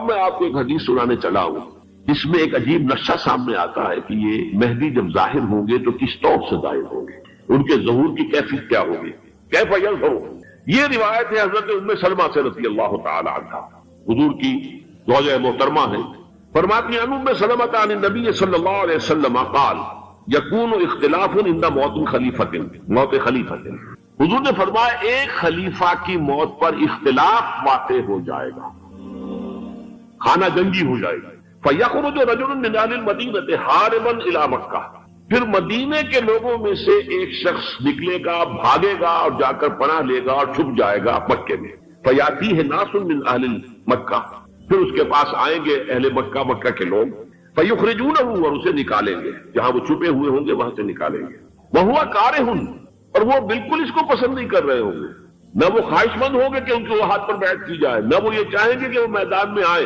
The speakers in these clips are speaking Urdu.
میں آپ کو ایک حدیث سنانے چلا ہوں، اس میں ایک عجیب نقشہ سامنے آتا ہے کہ یہ مہدی جب ظاہر ہوں گے تو کس طور سے ظاہر ہوں گے، ان کے ظہور کی کیفیت کیا ہوگی، کیف یظہر۔ یہ روایت ہے حضرت ام سلمہ سے رضی اللہ تعالی عنہا، حضور کی زوجہ محترمہ ہے، فرماتی ہیں ام سلمہ عن النبی صلی اللہ علیہ وسلم قال یکون اختلاف عند موت خلیفۃ، موت خلیفۃ، حضور نے فرمایا ایک خلیفہ کی موت پر اختلاف واقع ہو جائے گا، خانہ جنگی ہو جائے گی، فَيَخْرُجُ رَجُلٌ مِّنْ أَهْلِ الْمَدِينَةِ هَارِبًا إِلَىٰ مَكَّةَ، پھر مدینے کے لوگوں میں سے ایک شخص نکلے گا، بھاگے گا اور جا کر پناہ لے گا اور چھپ جائے گا مکے میں، فَيَأْتِيهِ نَاسٌ مِّنْ أَهْلِ مَكَّةِ، پھر اس کے پاس آئیں گے اہل مکہ، مکہ کے لوگ، فَيُخْرِجُونَهُ، اور اسے نکالیں گے، جہاں وہ چھپے ہوئے ہوں گے وہاں سے نکالیں گے، وَهُوَ كَارِهٌ، اور وہ بالکل اس کو پسند نہیں کر رہے ہوں گے، نہ وہ خواہش مند ہوں گے کہ ان کے وہ ہاتھ پر بیعت کی جائے، نہ وہ یہ چاہیں گے کہ وہ میدان میں آئے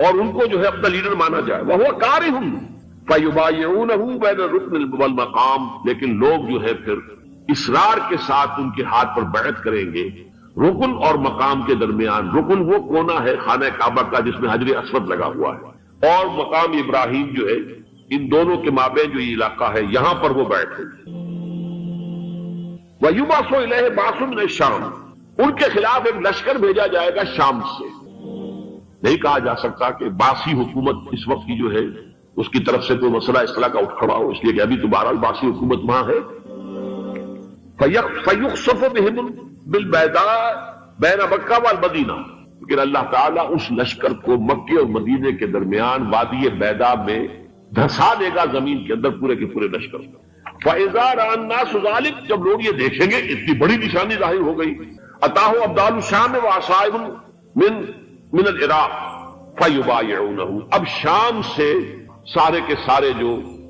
اور ان کو جو ہے اپنا لیڈر مانا جائے، وَهُوَ كَارِهٌ فَيُبَايِعُونَهُ بَيْنَ الرُّكْنِ وَالْمَقَامِ، لیکن لوگ جو ہے پھر اصرار کے ساتھ ان کے ہاتھ پر بیعت کریں گے رکن اور مقام کے درمیان۔ رکن وہ کونا ہے خانہ کعبہ کا جس میں حجر اسود لگا ہوا ہے، اور مقام ابراہیم جو ہے، ان دونوں کے مابین جو یہ علاقہ ہے یہاں پر وہ بیٹھ ہوگی۔ وَيُبْعَثُ إِلَيْهِ بَعْثٌ مِّنَ الشَّامِ، ان کے خلاف ایک لشکر بھیجا جائے گا شام سے۔ نہیں کہا جا سکتا کہ باسی حکومت اس وقت کی جو ہے اس کی طرف سے کوئی مسئلہ اس طرح کا اٹھ کھڑا ہو، اس لیے کہ ابھی تو بہرحال باسی حکومت وہاں ہے۔ فَيُخْسَفُ بِهِمْ بِالْبَيْضَاءِ بَيْنَ مَكَّةَ وَالْمَدِينَةِ، لیکن اللہ تعالیٰ اس لشکر کو مکے اور مدینے کے درمیان وادی بیضاء میں دھسا دے گا زمین کے اندر، پورے کے پورے لشکر کو۔ فَإِذَا رَأَى النَّاسُ ذَلِكَ، جب لوگ یہ دیکھیں گے اتنی بڑی نشانی ظاہر ہو گئی، أَتَاهُ أَبْدَالُ الشَّامِ وَعَصَائِبٌ من العراق فَيُبَايِعُونَهُ، اب شام سے سارے کے سارے جو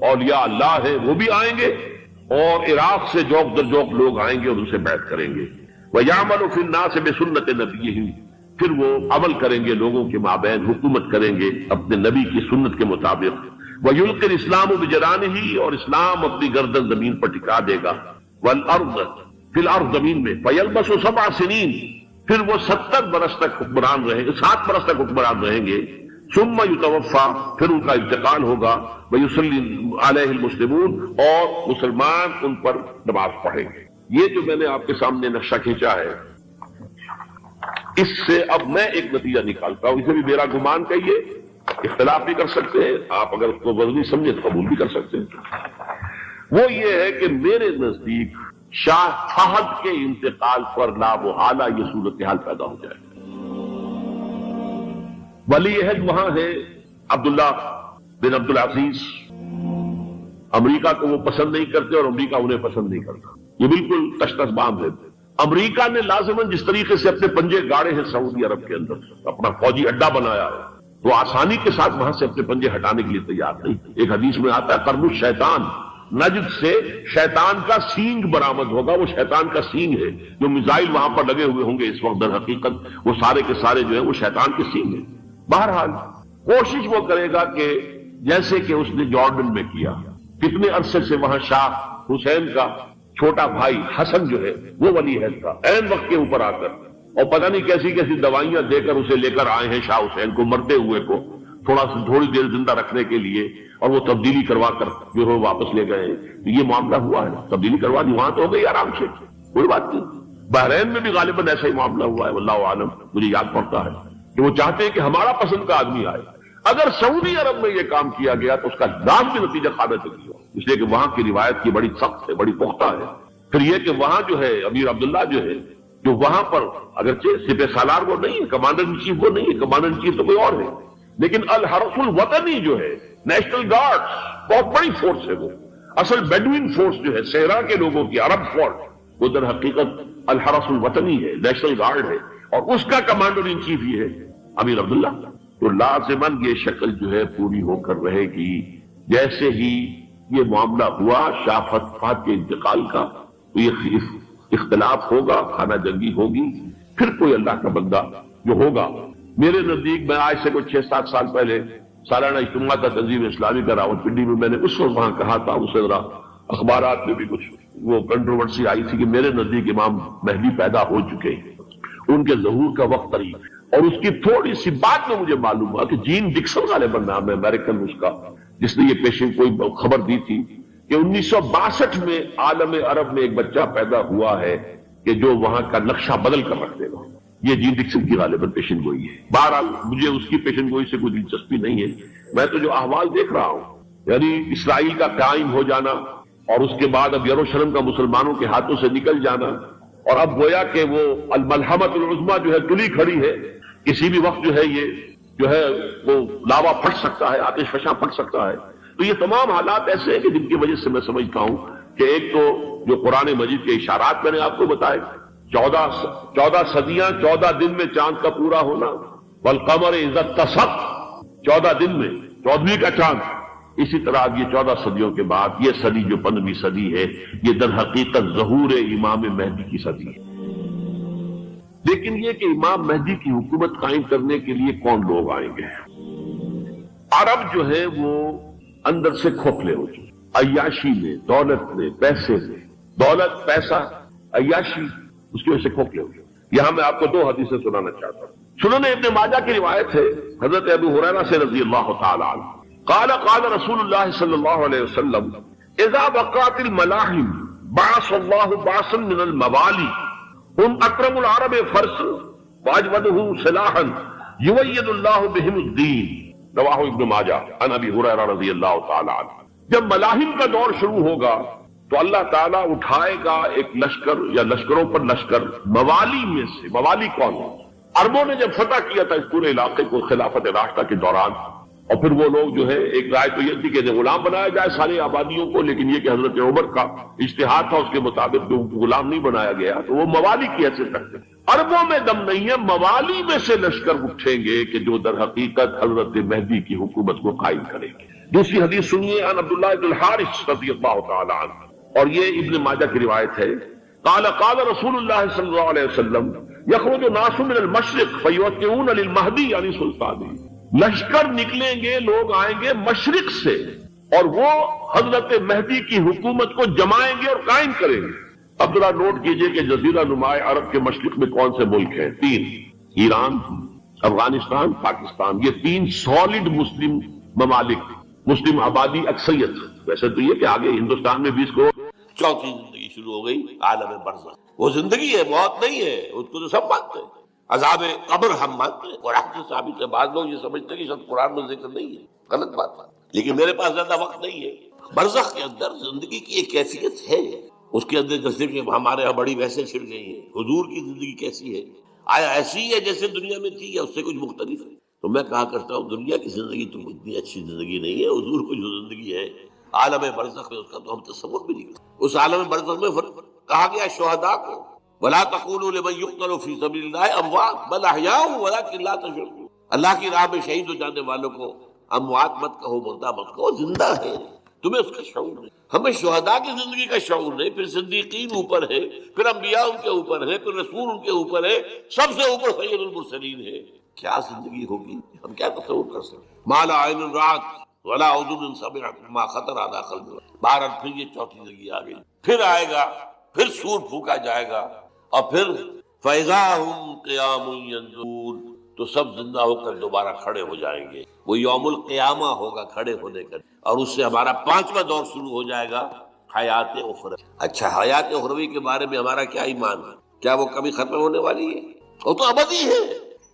اولیاء اللہ ہیں وہ بھی آئیں گے، اور عراق سے جوک در جوک لوگ آئیں گے اور ان سے بیعت کریں گے۔ وَيَعْمَلُ فِي النَّاسِ بِسُنَّةِ نَبِيِّهِ، پھر وہ عمل کریں گے لوگوں کے مابین، حکومت کریں گے اپنے نبی کی سنت کے مطابق۔ وَيُلْقِي الْإِسْلَامُ بِجَنَانِهِ، اور اسلام اپنی گردن زمین پر ٹکا دے گا۔ وَالْأَرْضَ فِي الْأَرْضِ، زمین میں۔ فَيَلْبَسُ 7 سنین، پھر وہ 70 برس تک حکمران رہیں گے، 7 برس تک حکمران رہیں گے۔ ثم یتوفا، پھر ان کا انتقال ہوگا۔ ویصلی علیہ المسلمون، اور مسلمان ان پر نماز پڑھیں گے۔ یہ جو میں نے آپ کے سامنے نقشہ کھینچا ہے، اس سے اب میں ایک نتیجہ نکالتا ہوں، اسے بھی میرا گمان کہیے، اختلاف بھی کر سکتے ہیں آپ، اگر اس کو وزنی سمجھے تو قبول بھی کر سکتے ہیں۔ وہ یہ ہے کہ میرے نزدیک شاہ فہد کے انتقال پر لا محالہ یہ صورتحال پیدا ہو جائے گا۔ ولی عہد وہاں ہے عبداللہ بن عبدالعزیز، امریکہ کو وہ پسند نہیں کرتے اور امریکہ انہیں پسند نہیں کرتا، یہ بالکل تش تش باندھ ہے۔ امریکہ نے لازماً جس طریقے سے اپنے پنجے گاڑے ہیں سعودی عرب کے اندر، اپنا فوجی اڈا بنایا ہے، وہ آسانی کے ساتھ وہاں سے اپنے پنجے ہٹانے کے لیے تیار نہیں۔ ایک حدیث میں آتا ہے قرن الشیطان، نجد سے شیطان کا سینگ برآمد ہوگا، وہ شیطان کا سینگ ہے، جو میزائل وہاں پر لگے ہوئے ہوں گے اس وقت، در حقیقت وہ سارے کے سارے جو ہیں وہ شیطان کے سینگ ہیں۔ بہرحال کوشش وہ کرے گا کہ جیسے کہ اس نے جارڈن میں کیا، کتنے عرصے سے وہاں شاہ حسین کا چھوٹا بھائی حسن جو ہے وہ ولی عہد تھا، عین وقت کے اوپر آ کر، اور پتہ نہیں کیسی کیسی دوائیاں دے کر اسے لے کر آئے ہیں شاہ حسین کو، مرتے ہوئے کو تھوڑی دیر زندہ رکھنے کے لیے، اور وہ تبدیلی کروا کر جو ہے واپس لے گئے۔ یہ معاملہ ہوا ہے، تبدیلی کروا دی، وہاں تو ہو گئی آرام سے، کوئی بات نہیں۔ بحرین میں بھی غالباً ایسا ہی معاملہ ہوا ہے، واللہ عالم، مجھے یاد پڑتا ہے کہ وہ چاہتے ہیں کہ ہمارا پسند کا آدمی آئے۔ اگر سعودی عرب میں یہ کام کیا گیا تو اس کا لازمی نتیجہ ثابت ہوا، اس لیے کہ وہاں کی روایت کی بڑی سخت ہے، بڑی پختہ ہے۔ پھر یہ کہ وہاں جو ہے امیر عبداللہ جو ہے، جو وہاں پر اگرچہ سپہ سالار وہ نہیں ہے، کمانڈر ان چیف وہ نہیں ہے، کمانڈر ان چیف تو کوئی اور ہے، لیکن الحرس الوطنی جو ہے، نیشنل گارڈ، بہت بڑی فورس ہے وہ، اصل بیڈوین فورس جو ہے صحرا کے لوگوں کی، عرب فورس، وہ در حقیقت الحرس الوطنی ہے، نیشنل گارڈ ہے، اور اس کا کمانڈر ان چیف یہ ہے امیر عبداللہ۔ تو لازماً یہ شکل جو ہے پوری ہو کر رہے گی۔ جیسے ہی یہ معاملہ ہوا شاہ فہد کے انتقال کا، تو یہ اختلاف ہوگا، خانہ جنگی ہوگی، پھر کوئی اللہ کا بندہ جو ہوگا، میرے نزدیک، میں آج سے کوئی 6-7 سال پہلے سالانہ اجتماع تھا تنظیم اسلامی کا راولپنڈی میں، میں نے اس وقت وہاں کہا تھا، اسے ذرا اخبارات میں بھی کچھ وہ کنٹروورسی آئی تھی کہ میرے نزدیک امام مہدی پیدا ہو چکے ہیں، ان کے ظہور کا وقت قریب ہے، اور اس کی تھوڑی سی بات میں مجھے معلوم ہوا کہ جین ڈکسن غالباً نام ہے امریکن اس کا، جس نے یہ پیشن کوئی خبر دی تھی کہ 1962 میں عالم عرب میں ایک بچہ پیدا ہوا ہے کہ جو وہاں کا نقشہ بدل کر رکھ دے گا۔ یہ جین ڈکسن کی غالباً پیشن گوئی ہے۔ بہرحال مجھے اس کی پیشن گوئی سے کوئی دلچسپی نہیں ہے، میں تو جو احوال دیکھ رہا ہوں، یعنی اسرائیل کا قائم ہو جانا اور اس کے بعد اب یروشلم کا مسلمانوں کے ہاتھوں سے نکل جانا، اور اب گویا کہ وہ الملحمۃ العظمیٰ جو ہے تلی کھڑی ہے، کسی بھی وقت جو ہے یہ جو ہے وہ لاوا پھٹ سکتا ہے، آتش فشاں پھٹ سکتا ہے۔ تو یہ تمام حالات ایسے ہیں کہ جن کی وجہ سے میں سمجھتا ہوں کہ ایک تو جو قرآن مجید کے اشارات میں نے آپ کو بتائے، 14 صدیاں 14 دن میں چاند کا پورا ہونا، والقمر اذا اتسق، 14 دن میں 14ویں کا چاند۔ اسی طرح اب یہ 14 صدیوں کے بعد یہ صدی جو 15ویں صدی ہے، یہ در حقیقت ظہور امام مہدی کی صدی ہے۔ لیکن یہ کہ امام مہدی کی حکومت قائم کرنے کے لیے کون لوگ آئیں گے؟ عرب جو ہے وہ اندر سے کھوکھلے ہو چکے، عیاشی میں، دولت میں، پیسے میں، دولت، پیسہ، عیاشی، اس کی وجہ سے کھوکھلے ہو چکے۔ یہاں میں آپ کو 2 حدیثیں سنانا چاہتا ہوں۔ سنن ابن ماجہ کی روایت ہے حضرت ابو ہریرہ سے رضی اللہ تعالی عنہ، قال قال رسول اللہ صلی اللہ علیہ وسلم اذا وقعت الملاحم بعث اللہ بعثا من الموالی هم اکرم العرب فرسا واجودہ سلاحا یوید اللہ بہم الدین، رواہ ابن ماجہ عن ابی ہریرہ رضی اللہ تعالی عنہ۔ جب ملاحم کا دور شروع ہوگا تو اللہ تعالیٰ اٹھائے گا ایک لشکر یا لشکروں پر لشکر موالی میں سے۔ موالی کون ہے؟ عربوں نے جب فتح کیا تھا اس پورے علاقے کو خلافت راشدہ کے دوران، اور پھر وہ لوگ جو ہے ایک رائے تو یہ تھی کہ غلام بنایا جائے ساری آبادیوں کو، لیکن یہ کہ حضرت عمر کا اجتہاد تھا، اس کے مطابق جو غلام نہیں بنایا گیا تو وہ موالی کی حیثیت رکھتے ہیں۔ عربوں میں دم نہیں ہے، موالی میں سے لشکر اٹھیں گے کہ جو در حقیقت حضرت مہدی کی حکومت کو قائم کریں گے۔ دوسری حدیث سنیے، عن عبداللہ بن الحارث رضی اللہ تعالی عنہ، اور یہ ابن ماجہ کی روایت ہے، قال قال رسول اللہ صلی اللہ علیہ وسلم یخرج ناس من المشرق فیوقعون للمہدی یعنی سلطانی، لشکر نکلیں گے، لوگ آئیں گے مشرق سے اور وہ حضرت مہدی کی حکومت کو جمائیں گے اور قائم کریں گے۔ اب ذرا نوٹ کیجئے کہ جزیرہ نماء عرب کے مشرق میں کون سے ملک ہیں؟ 3، ایران، افغانستان، پاکستان، یہ 3 سالڈ مسلم ممالک، مسلم آبادی اکثریت۔ ویسے تو یہ کہ آگے ہندوستان میں 20 کروڑ۔ چوتھی زندگی شروع ہو گئی، عالم برزخ۔ وہ زندگی ہے، موت نہیں ہے، اس کو تو سب مانتے ہیں۔ عذاب قبر ہم مانتے ہیں، قرآن سے ثابت ہے۔ بعض لوگ یہ سمجھتے ہیں کہ شاید قرآن میں ذکر نہیں ہے، غلط بات ہے، لیکن میرے پاس زیادہ وقت نہیں ہے۔ برزخ کے اندر زندگی کی ایک کیفیت ہے، اس کے اندر جیسے کہ ہمارے ہاں بڑی ویسے چھڑ گئی ہیں۔ حضور کی زندگی کیسی ہے؟ آیا ایسی ہے جیسے دنیا میں تھی یا اس سے کچھ مختلف ہے؟ تو میں کہا کرتا ہوں دنیا کی زندگی تو اتنی اچھی زندگی نہیں ہے، حضور کو جو زندگی ہے عالم برزخ میں، اس کا تو ہم تصور بھی نہیں کرتے۔ اس عالم برزخ میں کہا گیا شہداء کو وَلَا تَقُولُوا لِمَن يُقْتَلُ فِي سَبِيلِ اللَّهِ أَمْوَاتٌ بَلْ أَحْيَاءٌ وَلَٰكِن لَّا تَشْعُرُونَ۔ اللہ کی راہ میں شہید ہو جانے والوں کو اموات مت کہو، مردہ مت کہو، زندہ ہے، تمہیں اس کا شعور نہیں۔ ہمیں شہداء کی زندگی کا شعور نہیں، پھر صدیقین اوپر ہے، پھر انبیاء ان کے اوپر ہے، پھر رسول ان کے اوپر ہے، سب سے اوپر سید المرسلین ہے۔ کیا زندگی ہوگی، ہم کیا تصور کر سکتے؟ مَا لَا عَيْنٌ رَأَتْ وَلَا أُذُنٌ سَمِعَتْ وَمَا خَطَرَ عَلَىٰ قَلْبِ۔ بہرحال پھر یہ چوتھی زندگی آ گئی، پھر آئے گا، پھر سور پھونکا جائے گا، اور پھر فَإِذَا هُمْ قِيَامٌ يَنظُرُونَ، تو سب زندہ ہو کر دوبارہ کھڑے ہو جائیں گے۔ وہ یوم القیامہ ہوگا کھڑے ہونے کا، اور اس سے ہمارا 5واں دور شروع ہو جائے گا، حیات اخروی۔ اچھا، حیات اخروی کے بارے میں ہمارا کیا ایمان ہے؟ کیا وہ کبھی ختم ہونے والی ہے؟ وہ تو ابدی ہے۔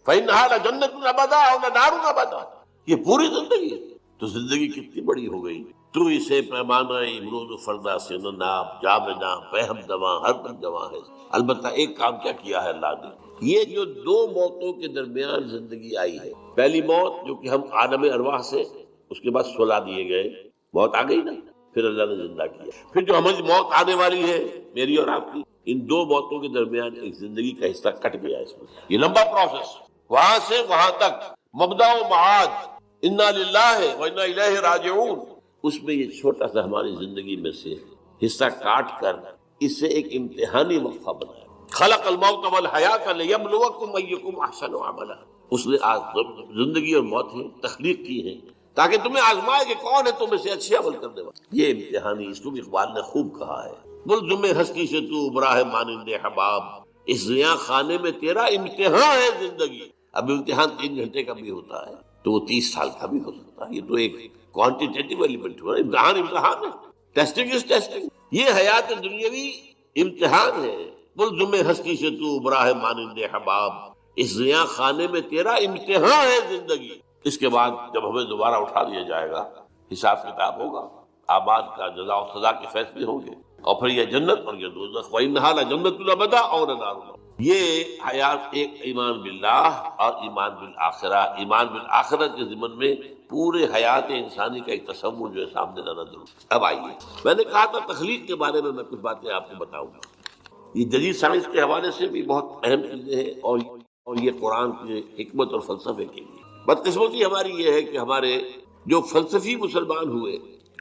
فَإِنَّهَا لَجَنَّةٌ أَبَدًا وَلَنَارٌ أَبَدًا، یہ پوری زندگی ہے۔ تو زندگی کتنی بڑی ہو گئی۔ تو اسے پیمانہ امروز و فردا سے نہ ناپ، جا بنا فہم دواں ہر دم جواں ہے۔ البتہ ایک کام کیا کیا ہے اللہ نے، یہ جو 2 موتوں کے درمیان زندگی آئی ہے، پہلی موت جو کہ ہم عالم ارواح سے، اس کے بعد سلا دیے گئے، موت آ گئی نا، پھر اللہ نے زندہ کیا، پھر جو ہمیں موت آنے والی ہے میری اور آپ کی، ان 2 موتوں کے درمیان ایک زندگی کا حصہ کٹ گیا۔ اس میں یہ لمبا پروسیس، وہاں سے وہاں تک، مبدا و معاد، انا للہ و انا الیہ راجعون، اس میں یہ چھوٹا سا ہماری زندگی میں سے حصہ کاٹ کر اسے ایک امتحانی وقفہ بنایا۔ خلق الموت والحیات لیبلوکم ایکم احسن عملا، اس نے زندگی اور موت ہے تخلیق کی ہے تاکہ تمہیں آزمائے کہ کون ہے تم میں سے اچھے عمل کرنے والا۔ یہ امتحانی، اس کو اقبال نے خوب کہا ہے، ملزم ہستی سے تو ابراہ مانند حباب، اس زیاں خانے میں تیرا امتحان ہے زندگی، اب امتحان 3 گھنٹے کا بھی ہوتا ہے تو وہ 30 سال کا بھی ہو سکتا ہے. یہ تو ایک کوانٹیٹیو ایلیمنٹ ہوا. امتحان ہے. Testing is testing. یہ حیات دنیاوی امتحان ہے. ملزم ہستی سے تو ابرا ہے مانند حباب، اس زیاں خانے میں تیرا امتحان ہے زندگی. اس کے بعد جب ہمیں دوبارہ اٹھا دیا جائے گا، حساب کتاب ہوگا، اعمال کا جزا و سزا کے فیصلے ہوں گے، اور پھر یہ جنت اور یہ دوزخ. وَإِنَّهَا لَجَنَّةُ الْأَبَدَىٰ أَوْ لَنَارُ. یہ حیات ایک ایمان باللہ اور ایمان بالآخرہ. ایمان بالآخرت کے ضمن میں پورے حیات انسانی کا ایک تصور جو ہے سامنے لانا ضرور. اب آئیے، میں نے کہا تھا تخلیق کے بارے میں کچھ باتیں آپ کو بتاؤں گا. یہ جدید سائنس کے حوالے سے بھی بہت اہم چیزیں ہیں، اور یہ قرآن کے حکمت اور فلسفے کے لیے. بدقسمتی ہماری یہ ہے کہ ہمارے جو فلسفی مسلمان ہوئے،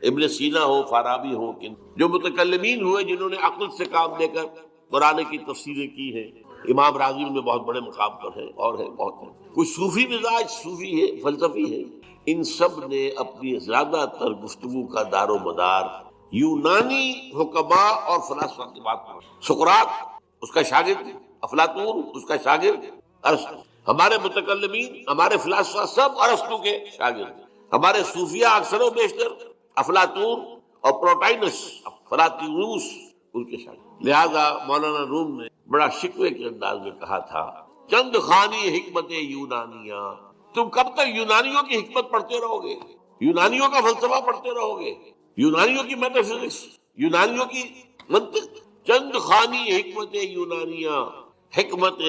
ابن سینا ہو، فارابی ہو، جو متکلمین ہوئے جنہوں نے عقل سے کام لے کر قرآن کی تفسیریں کی ہیں، امام راغب میں بہت بڑے مقام پر ہیں، اور ہیں بہت ہیں. کچھ صوفی مزاج صوفی ہے، فلسفی ہے. ان سب نے اپنی زیادہ تر گفتگو کا دار و مدار یونانی حکماء اور فلاسفہ کی بات پر. سقراط اس کا شاگرد، افلاطون اس کا شاگرد، ارسطو. ہمارے متکلمین، ہمارے فلاسفہ سب ارسطو کے شاگرد. ہمارے صوفیہ اکثر و بیشتر افلاطون اور پروٹائنس، فلاطینوس ان کے شاگرد. لہذا مولانا روم نے بڑا شکوے کے انداز میں کہا تھا، چند خانی حکمت یونانیہ. تم کب تک یونانیوں کی حکمت پڑھتے رہو گے، یونانیوں کا فلسفہ پڑھتے رہو گے، یونانیوں کی میٹا فزکس، یونانیوں کی منطق. چند خانی حکمت یونانیہ، حکمت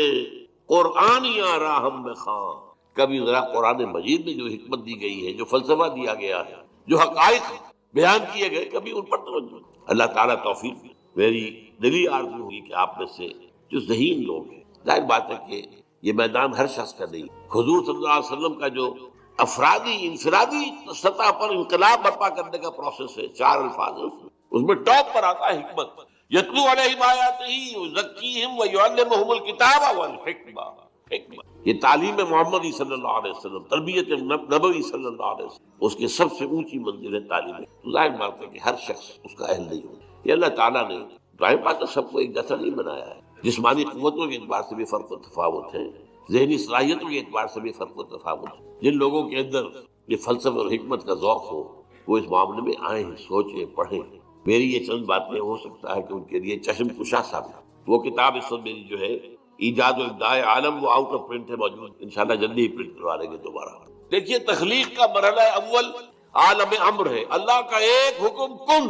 قرآنیہ راہم میں خاں. کبھی ذرا قرآن مجید میں جو حکمت دی گئی ہے، جو فلسفہ دیا گیا ہے، جو حقائق بیان کیے گئے، کبھی ان پر توجہ. اللہ تعالیٰ توفیق. میری دلی آرزو ہوگی کہ آپ میں سے جو ذہین لوگ ہیں، ظاہر بات ہے کہ یہ میدان ہر شخص کا نہیں. حضور صلی اللہ علیہ وسلم کا جو افرادی انفرادی سطح پر انقلاب برپا کرنے کا پروسیس ہے، 4 الفاظ ہیں، اس میں ٹاپ پر آتا ہے حکمت. یتلو علیہم آیاتہ ویزکیہم ویعلمہم الکتاب والحکمہ. حکمت یہ تعلیم محمدی صلی اللہ علیہ وسلم، تربیت نبوی صلی اللہ علیہ وسلم، اس کی سب سے اونچی منزل ہے تعلیم. ظاہر بات ہے کہ ہر شخص اس کا اہل نہیں ہوگا. یہ اللہ تعالیٰ نے ظاہر بات ہے سب کو ایک جیسا نہیں بنایا ہے. جسمانی قوتوں کے اعتبار سے بھی فرق و تفاوت ہے، ذہنی صلاحیتوں کے اعتبار سے بھی فرق و تفاوت ہے. جن لوگوں کے اندر یہ فلسفہ اور حکمت کا ذوق ہو وہ اس معاملے میں آئیں، سوچیں، پڑھیں. میری یہ چند باتیں ہو سکتا ہے کہ ان کے لیے چشم کشا ثابت. وہ کتاب اس وقت میری جو ہے ایجاد و ابداع عالم، وہ آؤٹ آف پرنٹ ہے، موجود، انشاءاللہ جلدی ہی پرنٹ کروا لیں گے دوبارہ. دیکھیے تخلیق کا مرحلہ اول عالم امر ہے. اللہ کا ایک حکم کن،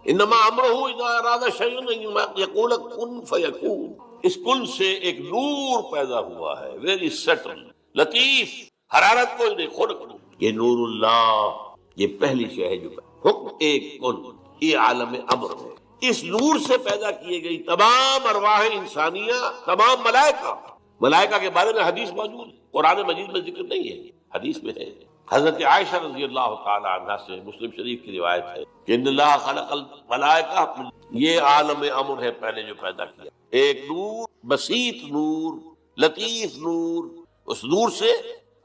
انما امرہ اذا اراد شیئا ان یقول کن فیکون. اس کن سے ایک نور پیدا ہوا ہے، ویری سٹل، لطیف، حرارت کوئی نہیں، خود یہ نور اللہ. یہ پہلی شے ہے جو حکم ایک کن، یہ عالم امر ہے. اس نور سے پیدا کیے گئی تمام ارواح انسانیہ، تمام ملائکہ. ملائکہ کے بارے میں حدیث موجود ہے، قرآن مجید میں ذکر نہیں ہے، حدیث میں ہے. حضرت عائشہ رضی اللہ تعالی عنہا سے مسلم شریف کی روایت ہے کہ ان اللہ خلق الملائکہ. یہ عالم امر ہے پہلے جو پیدا کیا، ایک نور، بسیط نور، لطیف نور. اس نور سے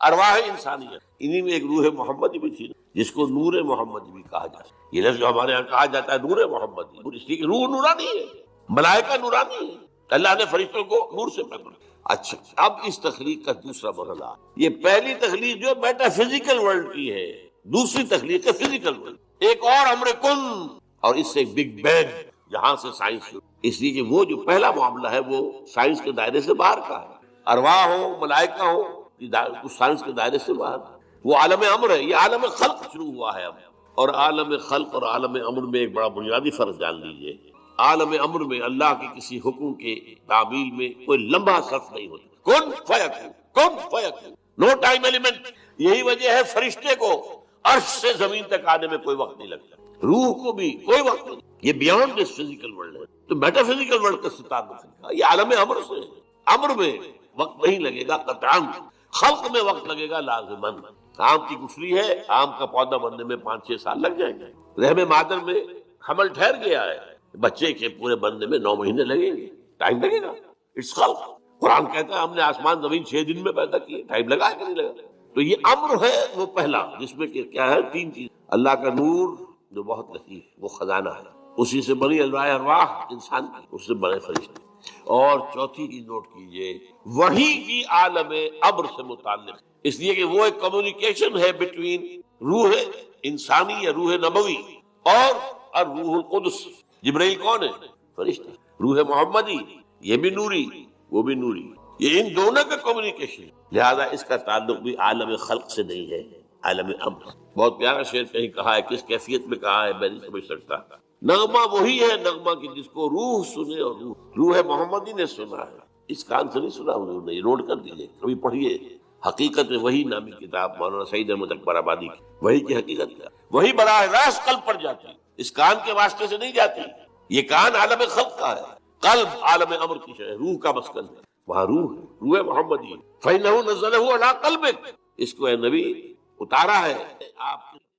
ارواح انسانیہ، انہی میں ایک روح محمدی بھی تھی، جس کو نور محمدی بھی کہا جاتا ہے. یہ لفظ جو ہمارے یہاں کہا جاتا ہے نور محمدی، اس لیے کہ روح نورانی ہے، ملائکہ نورانی ہے. اللہ نے فرشتوں کو نور سے پیدا کیا. اچھا، اب اس تخلیق کا دوسرا مرحلہ، یہ پہلی تخلیق جو میٹا فزیکل ورلڈ کی ہے، دوسری تخلیق ہے فزیکل ورلڈ. ایک اور امر کن، اور اس سے ایک بگ بینگ، جہاں سے سائنس شروع. اس لیے کہ وہ جو پہلا معاملہ ہے وہ سائنس کے دائرے سے باہر کا ہے. ارواح ہو، ملائکہ ہو، اس سائنس کے دائرے سے باہر. وہ عالم امر ہے. یہ عالم خلق شروع ہوا ہے اب. اور عالم خلق اور عالم امر میں ایک بڑا بنیادی فرق جان لیجئے. عالم امر میں اللہ کے کسی حکم کے تعمیل میں کوئی لمبا صرف نہیں ہوتا. کن فیکون، کن فیکون، نو ٹائم ایلیمنٹ. یہی وجہ ہے فرشتے کو عرش سے زمین تک آنے میں کوئی وقت نہیں لگتا، روح کو بھی کوئی وقت نہیں. یہ بیانڈ دس فزیکل ورلڈ ہے. تو میٹا فزیکل ورلڈ کا ستار نہیں، یہ عالم امر سے. امر میں وقت نہیں لگے گا قطعاً، خلق میں وقت لگے گا لازماً. آم کی گٹھلی ہے، آم کا پودا بننے میں 5-6 سال لگ جائیں گے. رحم مادر میں حمل ٹھہر گیا ہے، بچے کے پورے بننے میں 9 مہینے لگیں گے، ٹائم لگے گا. اٹس خلق. قرآن کہتا ہے ہم نے آسمان زمین 6 دن میں پیدا کیے، ٹائم لگا کہ نہیں لگا. تو یہ امر ہے وہ پہلا، جس میں کہ کیا ہے 3 چیز. اللہ کا نور جو بہت لطیف، وہ خزانہ ہے، اسی سے بنی ارواح انسان کی، اس سے بنے فرشتے. اور چوتھی چیز نوٹ کیجئے، وحی بھی عالم امر سے متعلق، اس لیے کہ وہ ایک کمیونیکیشن ہے بٹوین روح انسانی یا روح نبوی اور الروح القدس۔ جبرائیل کون ہے؟ فرشتہ۔ روح محمدی یہ بھی نوری وہ بھی نوری، یہ ان دونوں کا کمیونیکیشن، لہذا اس کا تعلق بھی عالم خلق سے نہیں ہے، عالم امر۔ بہت پیارا شعر کہیں کہا ہے، کس کیفیت میں کہا ہے میں نہیں سمجھ سکتا۔ نغمہ وہی ہے نغمہ کی جس کو روح سنے، اور روح محمدی نے سنا ہے، اس کان سے نہیں سنا انہوں نے، نوٹ کر دیجئے، کبھی پڑھیے حقیقت میں وہی نامی کتاب مولانا سعید احمد اکبر آبادی کی، وہی کی حقیقت کیا، وہی براہ راست قلب پر جاتی، اس کان کے واسطے سے نہیں جاتی۔ یہ کان عالم خلق کا ہے، قلب عالم امر کی ہے، روح کا مسکن ہے، وہاں روح ہے، روح محمدی۔ فَإِنَّهُ نَزَّلَهُ عَلَىٰ قَلْبِكَ، اس کو اے نبی اتارا ہے آپ